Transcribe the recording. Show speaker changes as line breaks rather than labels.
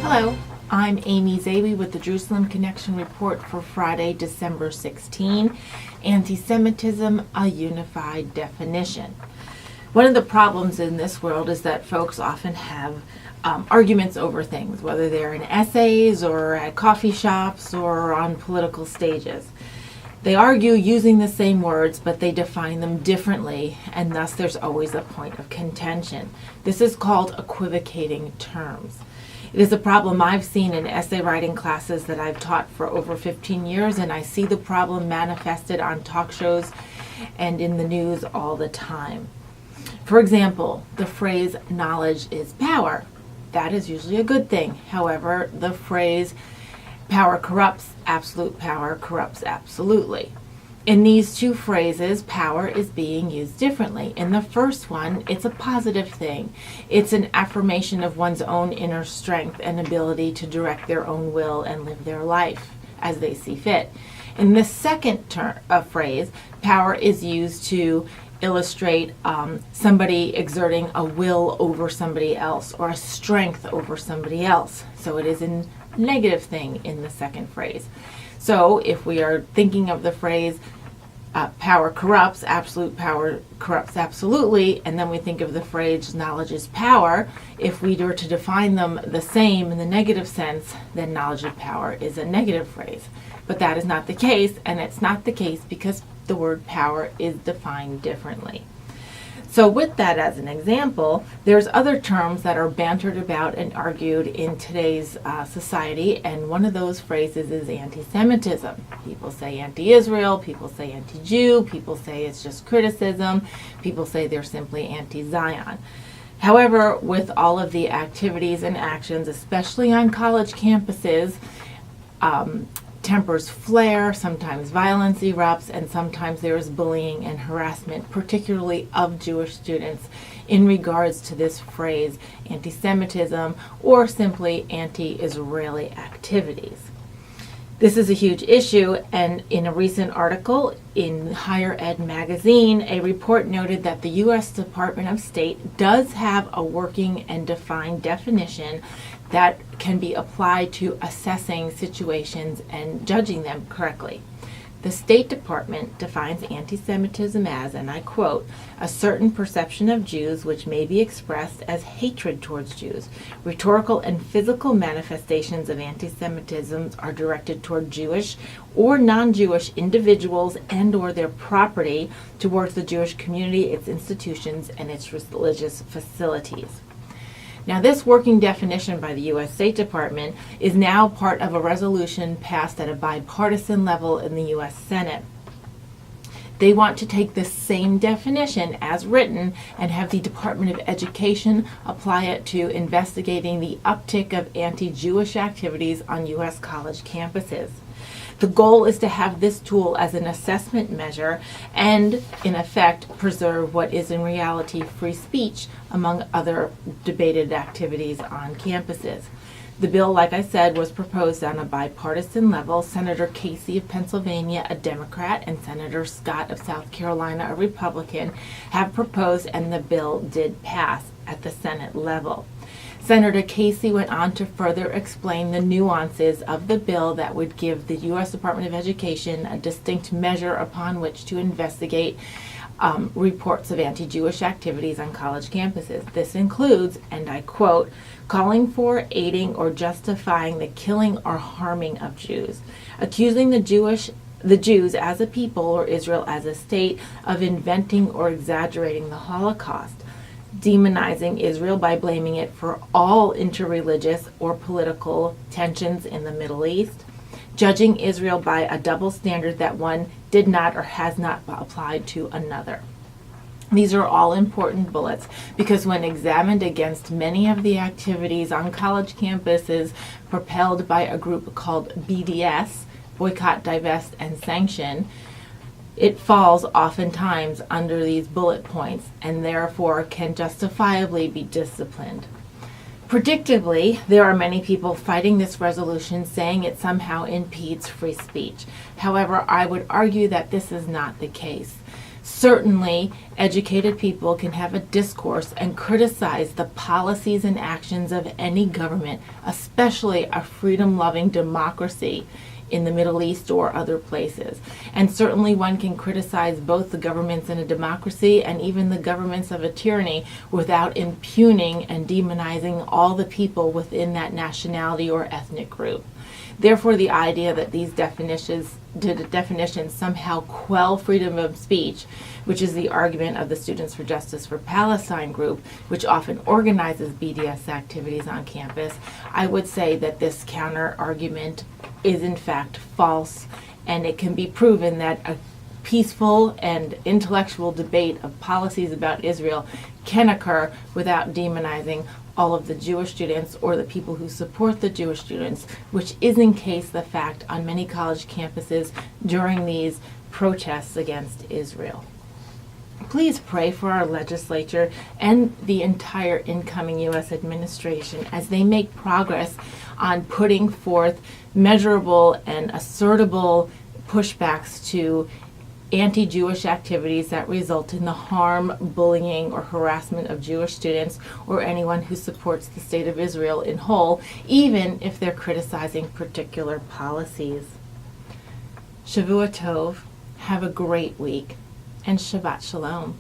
Hello, I'm Amy Zaby with the Jerusalem Connection Report for Friday, December 16, Anti-Semitism, a Unified Definition. One of the problems in this world is that folks often have arguments over things, whether they're in essays or at coffee shops or on political stages. They argue using the same words, but they define them differently, and thus there's always a point of contention. This is called equivocating terms. It is a problem I've seen in essay writing classes that I've taught for over 15 years, and I see the problem manifested on talk shows and in the news all the time. For example, the phrase knowledge is power. That is usually a good thing. However, the phrase power corrupts absolutely. In these two phrases, power is being used differently. In the first one, it's a positive thing. It's an affirmation of one's own inner strength and ability to direct their own will and live their life as they see fit. In the second phrase, power is used to illustrate somebody exerting a will over somebody else or a strength over somebody else. So it is a negative thing in the second phrase. So if we are thinking of the phrase power corrupts, absolute power corrupts absolutely, and then we think of the phrase knowledge is power, if we were to define them the same in the negative sense, then knowledge of power is a negative phrase. But that is not the case, and it's not the case because the word power is defined differently. So with that as an example, there's other terms that are bantered about and argued in today's society, and one of those phrases is anti-Semitism. People say anti-Israel, people say anti-Jew, people say it's just criticism, people say they're simply anti-Zion. However, with all of the activities and actions, especially on college campuses, tempers flare, sometimes violence erupts, and sometimes there is bullying and harassment, particularly of Jewish students, in regards to this phrase, anti-Semitism, or simply anti-Israeli activities. This is a huge issue, and in a recent article in Higher Ed magazine, a report noted that the U.S. Department of State does have a working and defined definition that can be applied to assessing situations and judging them correctly. The State Department defines anti-Semitism as, and I quote, a certain perception of Jews which may be expressed as hatred towards Jews. Rhetorical and physical manifestations of anti-Semitism are directed toward Jewish or non-Jewish individuals and or their property, towards the Jewish community, its institutions, and its religious facilities. Now, this working definition by the U.S. State Department is now part of a resolution passed at a bipartisan level in the U.S. Senate. They want to take this same definition as written and have the Department of Education apply it to investigating the uptick of anti-Jewish activities on U.S. college campuses. The goal is to have this tool as an assessment measure and, in effect, preserve what is in reality free speech among other debated activities on campuses. The bill, like I said, was proposed on a bipartisan level. Senator Casey of Pennsylvania, a Democrat, and Senator Scott of South Carolina, a Republican, have proposed, and the bill did pass at the Senate level. Senator Casey went on to further explain the nuances of the bill that would give the U.S. Department of Education a distinct measure upon which to investigate reports of anti-Jewish activities on college campuses. This includes, and I quote, calling for, aiding, or justifying the killing or harming of Jews, accusing the Jews as a people or Israel as a state of inventing or exaggerating the Holocaust, demonizing Israel by blaming it for all interreligious or political tensions in the Middle East, judging Israel by a double standard that one did not or has not applied to another. These are all important bullets because when examined against many of the activities on college campuses propelled by a group called BDS, Boycott, Divest, and Sanction, it falls oftentimes under these bullet points and therefore can justifiably be disciplined. Predictably, there are many people fighting this resolution saying it somehow impedes free speech. However, I would argue that this is not the case. Certainly, educated people can have a discourse and criticize the policies and actions of any government, especially a freedom-loving democracy in the Middle East or other places. And certainly one can criticize both the governments in a democracy and even the governments of a tyranny without impugning and demonizing all the people within that nationality or ethnic group. Therefore, the idea that these definitions somehow quell freedom of speech, which is the argument of the Students for Justice for Palestine group, which often organizes BDS activities on campus, I would say that this counter argument is in fact false, and it can be proven that a peaceful and intellectual debate of policies about Israel can occur without demonizing all of the Jewish students or the people who support the Jewish students, which is in case the fact on many college campuses during these protests against Israel. Please pray for our legislature and the entire incoming U.S. administration as they make progress on putting forth measurable and assertable pushbacks to anti-Jewish activities that result in the harm, bullying, or harassment of Jewish students or anyone who supports the state of Israel in whole, even if they're criticizing particular policies. Shavua Tov, have a great week, and Shabbat Shalom.